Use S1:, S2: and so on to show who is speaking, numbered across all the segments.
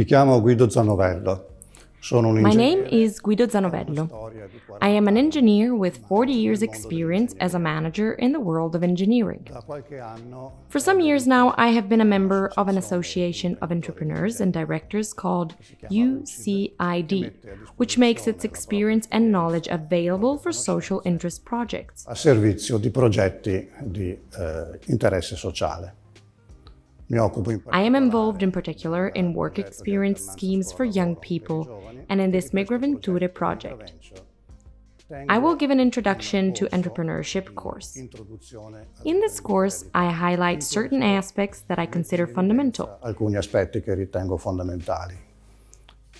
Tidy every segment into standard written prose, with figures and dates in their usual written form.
S1: Mi chiamo Guido Zanovello. Sono un
S2: My name
S1: ingegnere.
S2: is Guido Zanovello. I am an engineer with 40 years experience as a manager in the world of engineering.
S1: Da qualche anno
S2: For some years now, I have been a member of an association of entrepreneurs and directors called UCID, which makes its experience and knowledge available for social interest projects.
S1: a servizio di progetti di interesse sociale. Mi occupo in
S2: I am involved in particular in work experience schemes for young people and in this Migraventure project. I will give an introduction to entrepreneurship course. In this course, I highlight certain aspects that I consider fundamental.
S1: alcuni aspetti che ritengo fondamentali.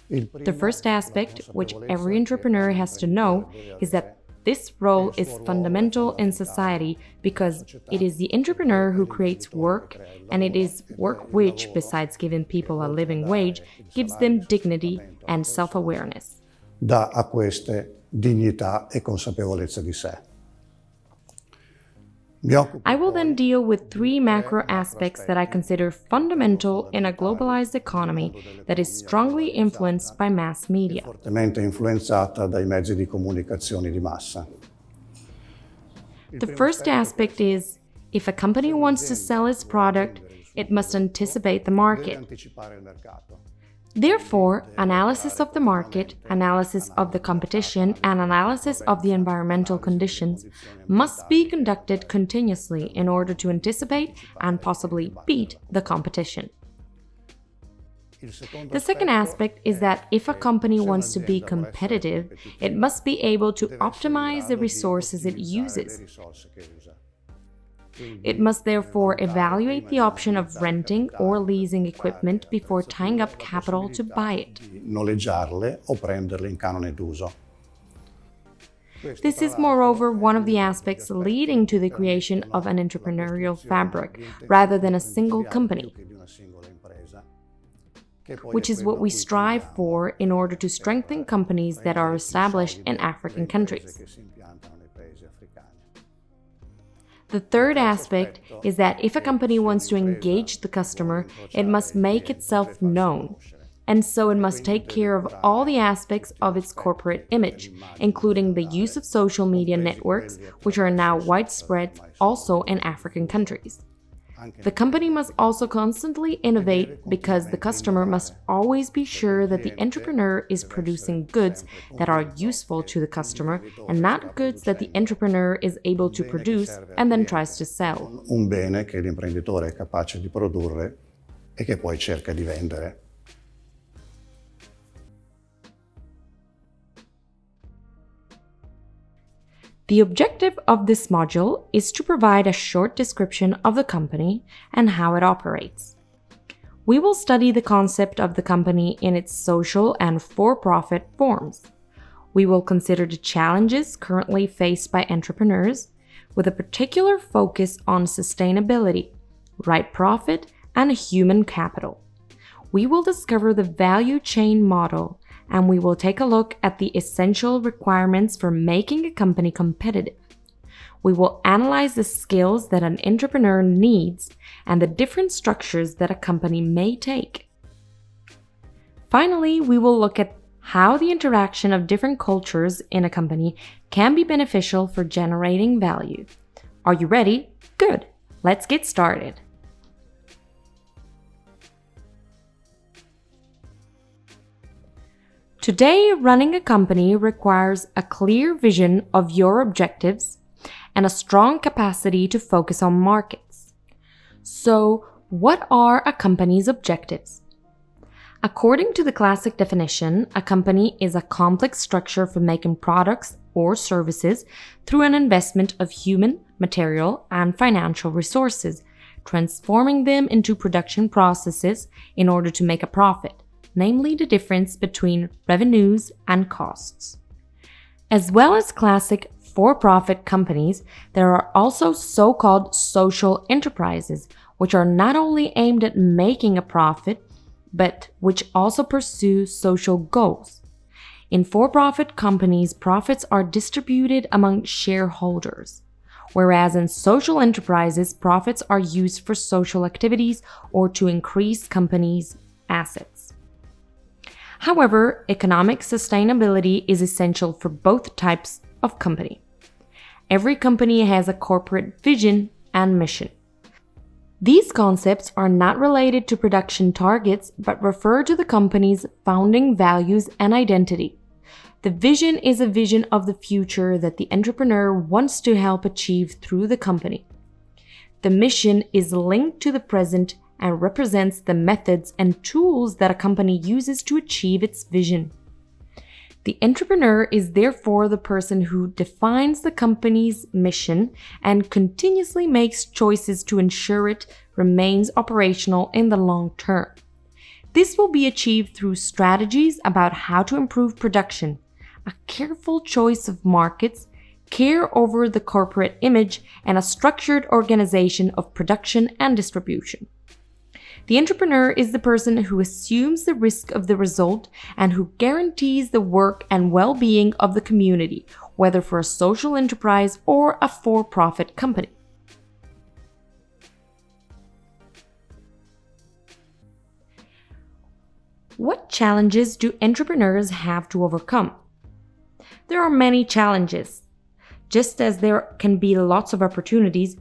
S2: The first aspect, which every entrepreneur has to know, is that this role is fundamental in society because it is the entrepreneur who creates work, and it is work which, besides giving people a living wage, gives them dignity and self-awareness.
S1: Dà a queste dignità e consapevolezza di sé. Mi occupo
S2: I will then deal with three macro aspects that I consider fundamental in a globalized economy that is strongly influenced by mass media.
S1: fortemente influenzata dai mezzi di comunicazione di massa.
S2: The first aspect is, if a company wants to sell its product, it must anticipate the
S1: Deve
S2: market.
S1: anticipare il mercato.
S2: Therefore, analysis of the market, analysis of the competition, and analysis of the environmental conditions must be conducted continuously in order to anticipate and possibly beat the competition. The second aspect is that if a company wants to be competitive, it must be able to optimize the resources it uses. It must therefore evaluate the option of renting or leasing equipment before tying up capital to buy it.
S1: Noleggiarle o prenderle in canone d'uso.
S2: This is moreover one of the aspects leading to the creation of an entrepreneurial fabric rather than a single company, which is what we strive for in order to strengthen companies that are established in African countries. The third aspect is that if a company wants to engage the customer, it must make itself known. And so it must take care of all the aspects of its corporate image, including the use of social media networks, which are now widespread also in African countries. The company must also constantly innovate because the customer must always be sure that the entrepreneur is producing goods that are useful to the customer and not goods that the entrepreneur is able to produce and then tries to sell.
S1: Un bene che l'imprenditore è capace di produrre e che poi cerca di vendere.
S2: The objective of this module is to provide a short description of the company and how it operates. We will study the concept of the company in its social and for-profit forms. We will consider the challenges currently faced by entrepreneurs, with a particular focus on sustainability, right profit, and human capital. We will discover the value chain model, and we will take a look at the essential requirements for making a company competitive. We will analyze the skills that an entrepreneur needs and the different structures that a company may take. Finally, we will look at how the interaction of different cultures in a company can be beneficial for generating value. Are you ready? Good. Let's get started. Today, running a company requires a clear vision of your objectives and a strong capacity to focus on markets. So, what are a company's objectives? According to the classic definition, a company is a complex structure for making products or services through an investment of human, material, and financial resources, transforming them into production processes in order to make a profit, namely the difference between revenues and costs. As well as classic for-profit companies, there are also so-called social enterprises, which are not only aimed at making a profit, but which also pursue social goals. In for-profit companies, profits are distributed among shareholders, whereas in social enterprises, profits are used for social activities or to increase companies' assets. However, economic sustainability is essential for both types of company. Every company has a corporate vision and mission. These concepts are not related to production targets, but refer to the company's founding values and identity. The vision is a vision of the future that the entrepreneur wants to help achieve through the company. The mission is linked to the present and represents the methods and tools that a company uses to achieve its vision. The entrepreneur is therefore the person who defines the company's mission and continuously makes choices to ensure it remains operational in the long term. This will be achieved through strategies about how to improve production, a careful choice of markets, care over the corporate image, and a structured organization of production and distribution. The entrepreneur is the person who assumes the risk of the result and who guarantees the work and well-being of the community, whether for a social enterprise or a for-profit company. What challenges do entrepreneurs have to overcome? There are many challenges. Just as there can be lots of opportunities,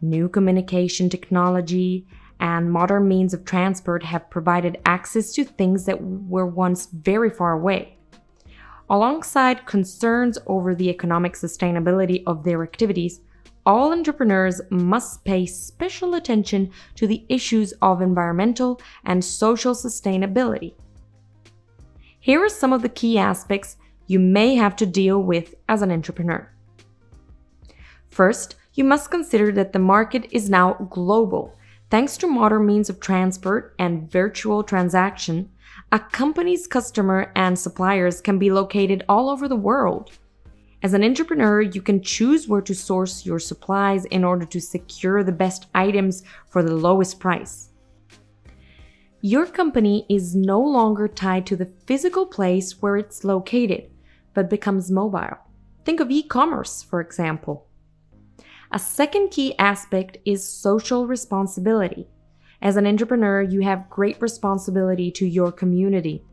S2: new communication technology and modern means of transport have provided access to things that were once very far away. Alongside concerns over the economic sustainability of their activities, all entrepreneurs must pay special attention to the issues of environmental and social sustainability. Here are some of the key aspects you may have to deal with as an entrepreneur. First, you must consider that the market is now global. Thanks to modern means of transport and virtual transaction, a company's customer and suppliers can be located all over the world. As an entrepreneur, you can choose where to source your supplies in order to secure the best items for the lowest price. Your company is no longer tied to the physical place where it's located, but becomes mobile. Think of e-commerce, for example. A second key aspect is social responsibility. As an entrepreneur, you have great responsibility to your community.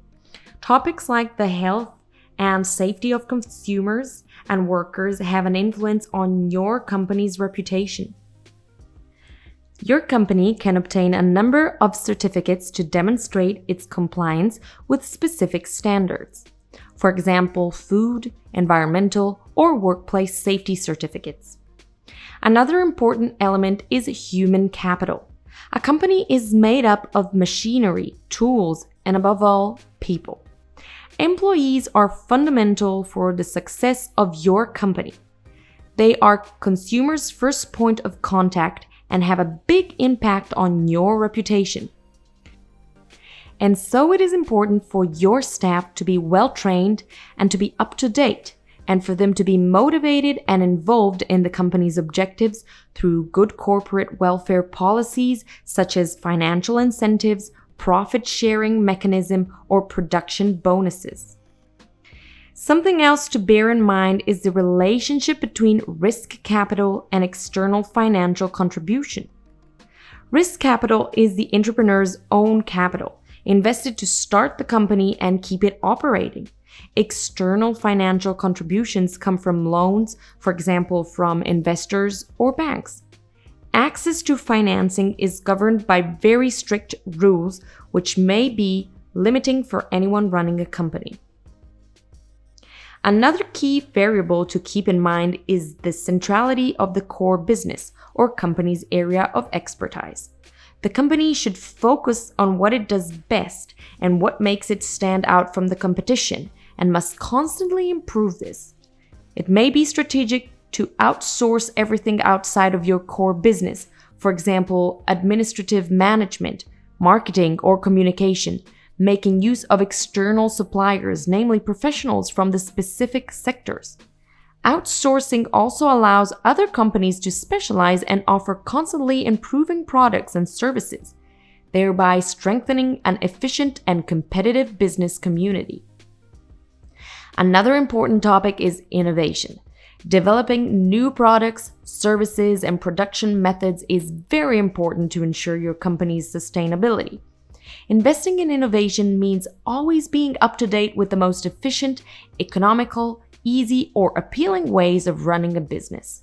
S2: Topics like the health and safety of consumers and workers have an influence on your company's reputation. Your company can obtain a number of certificates to demonstrate its compliance with specific standards. For example, food, environmental, or workplace safety certificates. Another important element is human capital. A company is made up of machinery, tools, and above all, people. Employees are fundamental for the success of your company. They are consumers' first point of contact and have a big impact on your reputation. And so it is important for your staff to be well trained and to be up to date, and for them to be motivated and involved in the company's objectives through good corporate welfare policies such as financial incentives, profit-sharing mechanism, or production bonuses. Something else to bear in mind is the relationship between risk capital and external financial contribution. Risk capital is the entrepreneur's own capital, invested to start the company and keep it operating. External financial contributions come from loans, for example, from investors or banks. Access to financing is governed by very strict rules, which may be limiting for anyone running a company. Another key variable to keep in mind is the centrality of the core business or company's area of expertise. The company should focus on what it does best and what makes it stand out from the competition, and must constantly improve this. It may be strategic to outsource everything outside of your core business, for example, administrative management, marketing, or communication, making use of external suppliers, namely professionals from the specific sectors. Outsourcing also allows other companies to specialize and offer constantly improving products and services, thereby strengthening an efficient and competitive business community. Another important topic is innovation. Developing new products, services, and production methods is very important to ensure your company's sustainability. Investing in innovation means always being up to date with the most efficient, economical, easy, or appealing ways of running a business.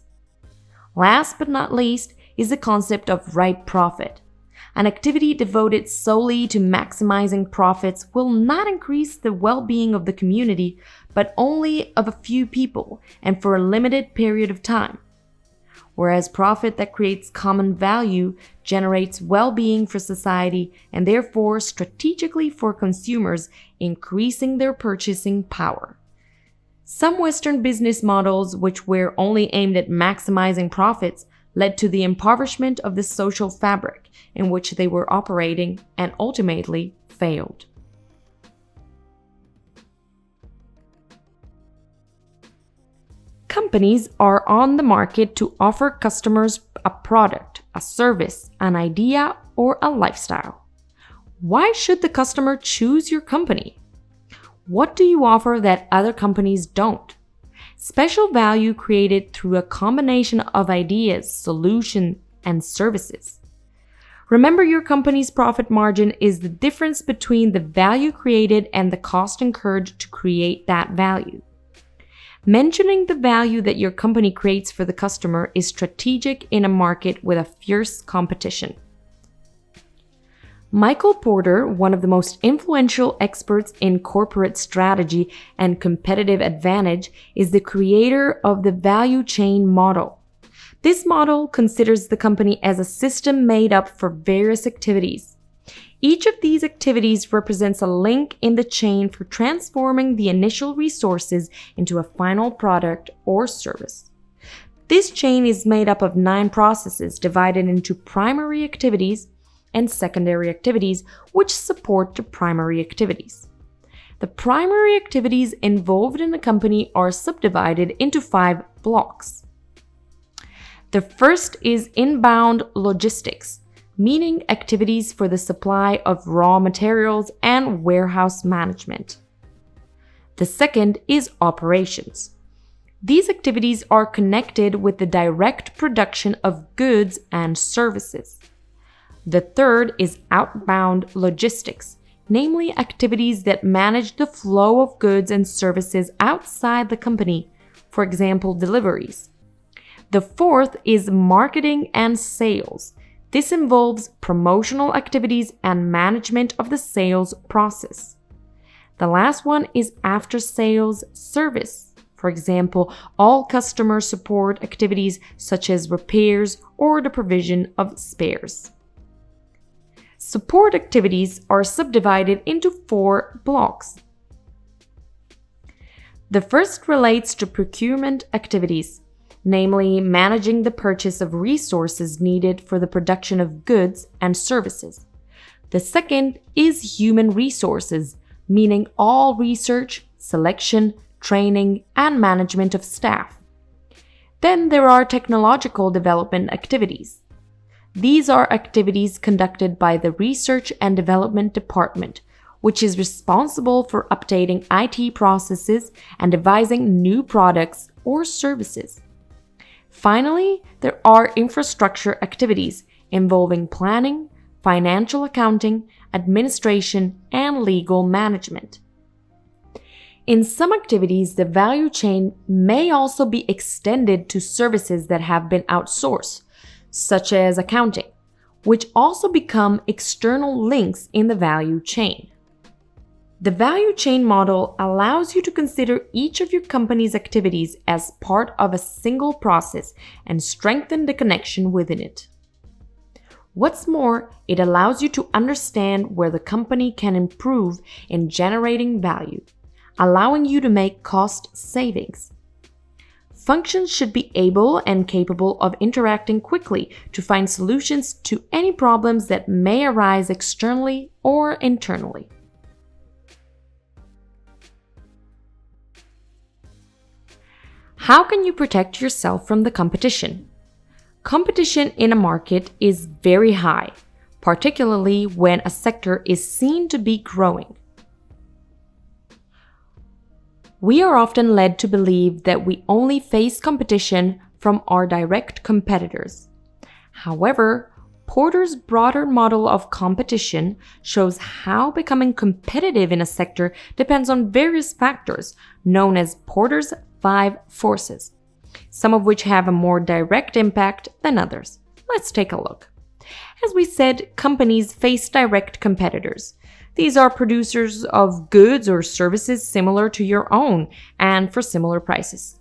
S2: Last but not least is the concept of right profit. An activity devoted solely to maximizing profits will not increase the well-being of the community, but only of a few people and for a limited period of time. Whereas profit that creates common value generates well-being for society and therefore strategically for consumers, increasing their purchasing power. Some Western business models, which were only aimed at maximizing profits, led to the impoverishment of the social fabric in which they were operating and ultimately failed. Companies are on the market to offer customers a product, a service, an idea, or a lifestyle. Why should the customer choose your company? What do you offer that other companies don't? Special value created through a combination of ideas, solutions, and services. Remember, your company's profit margin is the difference between the value created and the cost incurred to create that value. Mentioning the value that your company creates for the customer is strategic in a market with a fierce competition. Michael Porter, one of the most influential experts in corporate strategy and competitive advantage, is the creator of the value chain model. This model considers the company as a system made up for various activities. Each of these activities represents a link in the chain for transforming the initial resources into a final product or service. This chain is made up of 9 processes divided into primary activities and secondary activities which support the primary activities. The primary activities involved in a company are subdivided into 5 blocks. The first is inbound logistics, meaning activities for the supply of raw materials and warehouse management. The second is operations. These activities are connected with the direct production of goods and services. The third is outbound logistics, namely activities that manage the flow of goods and services outside the company, for example, deliveries. The fourth is marketing and sales. This involves promotional activities and management of the sales process. The last one is after-sales service. For example, all customer support activities such as repairs or the provision of spares. Support activities are subdivided into 4 blocks. The first relates to procurement activities, namely managing the purchase of resources needed for the production of goods and services. The second is human resources, meaning all research, selection, training, and management of staff. Then there are technological development activities. These are activities conducted by the Research and Development Department, which is responsible for updating IT processes and devising new products or services. Finally, there are infrastructure activities involving planning, financial accounting, administration, and legal management. In some activities, the value chain may also be extended to services that have been outsourced, such as accounting, which also become external links in the value chain. The value chain model allows you to consider each of your company's activities as part of a single process and strengthen the connection within it. What's more, it allows you to understand where the company can improve in generating value, allowing you to make cost savings. Functions should be able and capable of interacting quickly to find solutions to any problems that may arise externally or internally. How can you protect yourself from the competition? Competition in a market is very high, particularly when a sector is seen to be growing. We are often led to believe that we only face competition from our direct competitors. However, Porter's broader model of competition shows how becoming competitive in a sector depends on various factors known as Porter's 5 forces, some of which have a more direct impact than others. Let's take a look. As we said, companies face direct competitors. These are producers of goods or services similar to your own and for similar prices.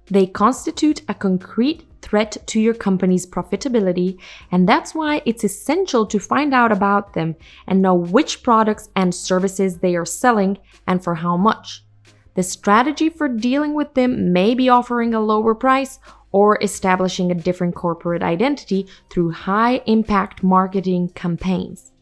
S2: They constitute a concrete threat to your company's profitability, and that's why it's essential to find out about them and know which products and services they are selling and for how much. The strategy for dealing with them may be offering a lower price or establishing a different corporate identity through high-impact marketing campaigns.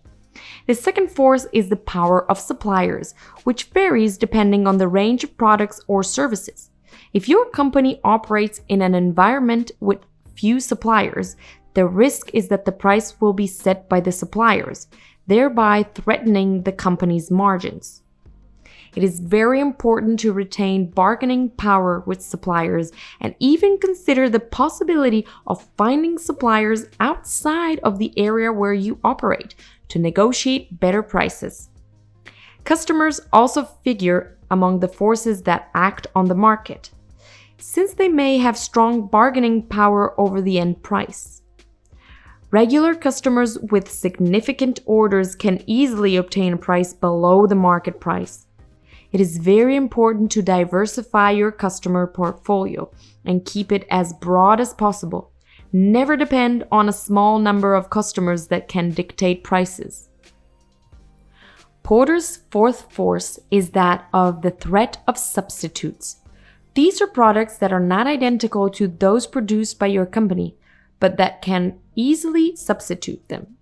S2: The second force is the power of suppliers, which varies depending on the range of products or services. If your company operates in an environment with few suppliers, the risk is that the price will be set by the suppliers, thereby threatening the company's margins. It is very important to retain bargaining power with suppliers and even consider the possibility of finding suppliers outside of the area where you operate to negotiate better prices. Customers also figure among the forces that act on the market, since they may have strong bargaining power over the end price. Regular customers with significant orders can easily obtain a price below the market price. It is very important to diversify your customer portfolio and keep it as broad as possible. Never depend on a small number of customers that can dictate prices. Porter's fourth force is that of the threat of substitutes. These are products that are not identical to those produced by your company, but that can easily substitute them.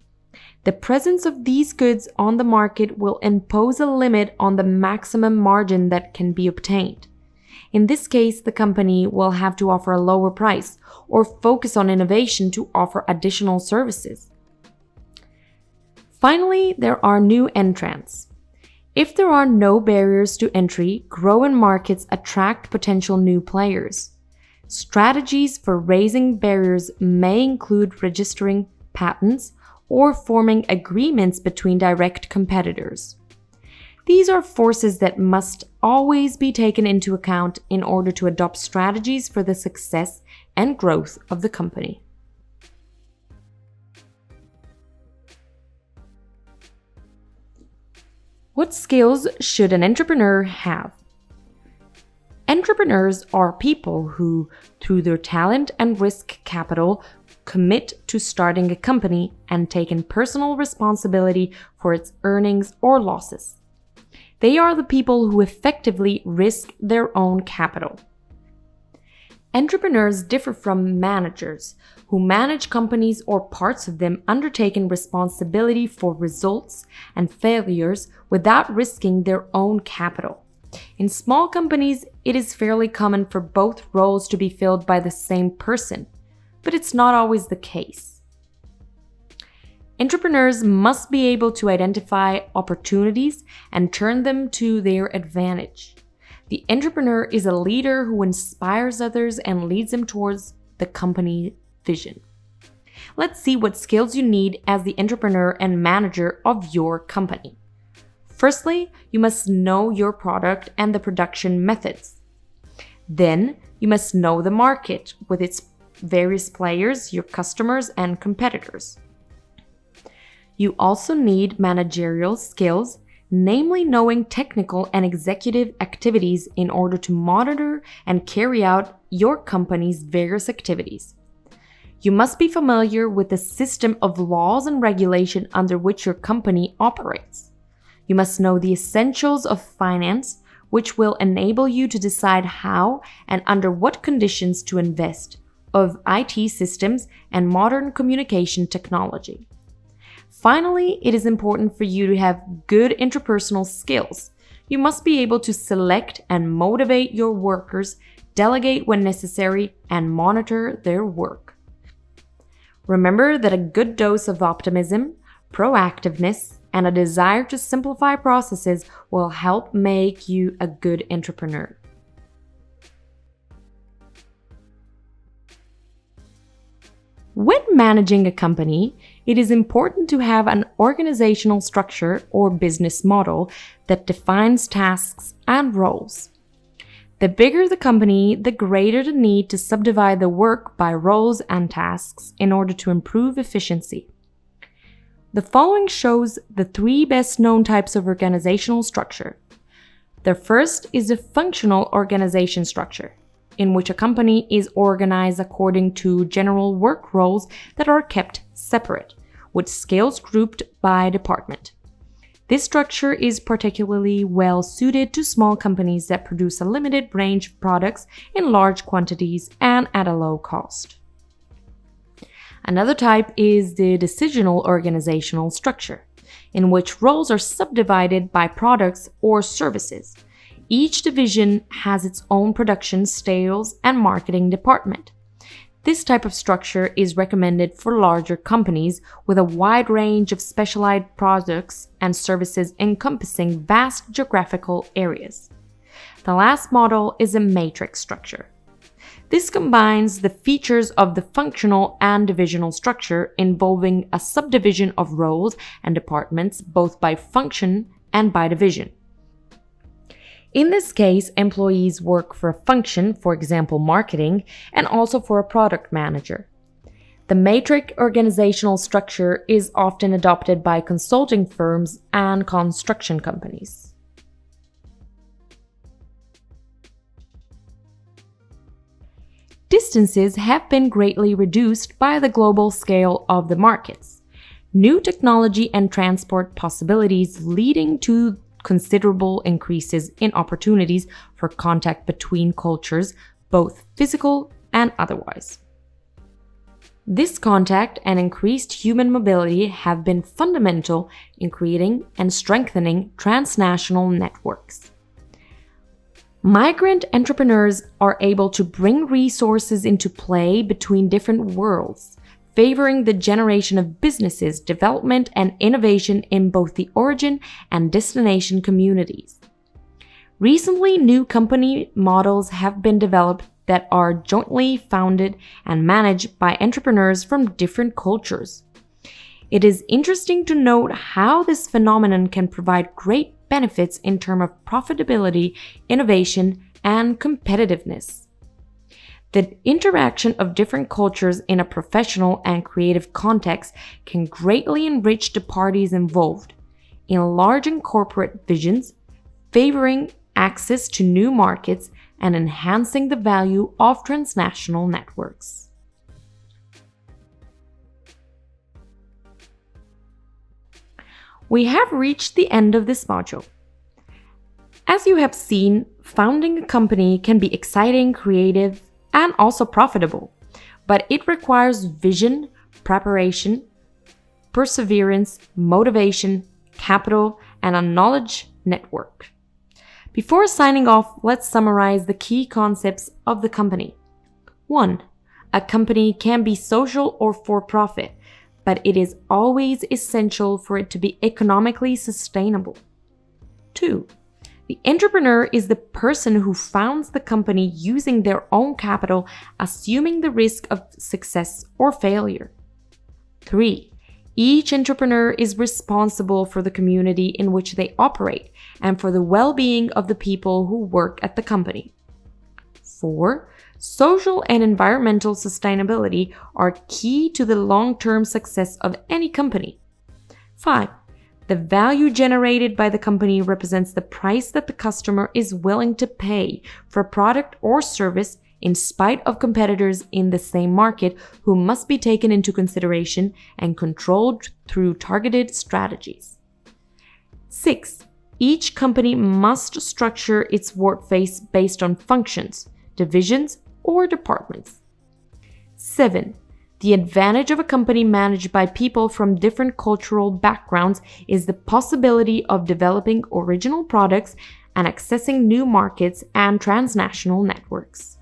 S2: The presence of these goods on the market will impose a limit on the maximum margin that can be obtained. In this case, the company will have to offer a lower price or focus on innovation to offer additional services. Finally, there are new entrants. If there are no barriers to entry, growing markets attract potential new players. Strategies for raising barriers may include registering patents or forming agreements between direct competitors. These are forces that must always be taken into account in order to adopt strategies for the success and growth of the company. What skills should an entrepreneur have? Entrepreneurs are people who, through their talent and risk capital, commit to starting a company and taking personal responsibility for its earnings or losses. They are the people who effectively risk their own capital. Entrepreneurs differ from managers, who manage companies or parts of them undertaking responsibility for results and failures without risking their own capital. In small companies, it is fairly common for both roles to be filled by the same person, but it's not always the case. Entrepreneurs must be able to identify opportunities and turn them to their advantage. The entrepreneur is a leader who inspires others and leads them towards the company vision. Let's see what skills you need as the entrepreneur and manager of your company. Firstly, you must know your product and the production methods. Then, you must know the market with its various players, your customers, and competitors. You also need managerial skills, namely knowing technical and executive activities in order to monitor and carry out your company's various activities. You must be familiar with the system of laws and regulation under which your company operates. You must know the essentials of finance, which will enable you to decide how and under what conditions to invest, of IT systems and modern communication technology. Finally, it is important for you to have good interpersonal skills. You must be able to select and motivate your workers, delegate when necessary, and monitor their work. Remember that a good dose of optimism, proactiveness, and a desire to simplify processes will help make you a good entrepreneur. When managing a company, it is important to have an organizational structure or business model that defines tasks and roles. The bigger the company, the greater the need to subdivide the work by roles and tasks in order to improve efficiency. The following shows the 3 best-known types of organizational structure. The first is the functional organization structure, in which a company is organized according to general work roles that are kept separate, with skills grouped by department. This structure is particularly well suited to small companies that produce a limited range of products in large quantities and at a low cost. Another type is the decisional organizational structure, in which roles are subdivided by products or services. Each division has its own production, sales, and marketing department. This type of structure is recommended for larger companies with a wide range of specialized products and services encompassing vast geographical areas. The last model is a matrix structure. This combines the features of the functional and divisional structure, involving a subdivision of roles and departments both by function and by division. In this case, employees work for a function, for example marketing, and also for a product manager. The matrix organizational structure is often adopted by consulting firms and construction companies. Distances have been greatly reduced by the global scale of the markets. New technology and transport possibilities leading to considerable increases in opportunities for contact between cultures, both physical and otherwise. This contact and increased human mobility have been fundamental in creating and strengthening transnational networks. Migrant entrepreneurs are able to bring resources into play between different worlds, favoring the generation of businesses, development, and innovation in both the origin and destination communities. Recently, new company models have been developed that are jointly founded and managed by entrepreneurs from different cultures. It is interesting to note how this phenomenon can provide great benefits in terms of profitability, innovation, and competitiveness. The interaction of different cultures in a professional and creative context can greatly enrich the parties involved, enlarging corporate visions, favoring access to new markets, and enhancing the value of transnational networks. We have reached the end of this module. As you have seen, founding a company can be exciting, creative, and also profitable, but it requires vision, preparation, perseverance, motivation, capital, and a knowledge network. Before signing off, let's summarize the key concepts of the company. 1. A company can be social or for-profit, but it is always essential for it to be economically sustainable. 2. The entrepreneur is the person who founds the company using their own capital, assuming the risk of success or failure. 3. Each entrepreneur is responsible for the community in which they operate and for the well-being of the people who work at the company. 4. Social and environmental sustainability are key to the long-term success of any company. 5. The value generated by the company represents the price that the customer is willing to pay for a product or service in spite of competitors in the same market who must be taken into consideration and controlled through targeted strategies. 6. Each company must structure its workforce based on functions, divisions, or departments. 7. The advantage of a company managed by people from different cultural backgrounds is the possibility of developing original products and accessing new markets and transnational networks.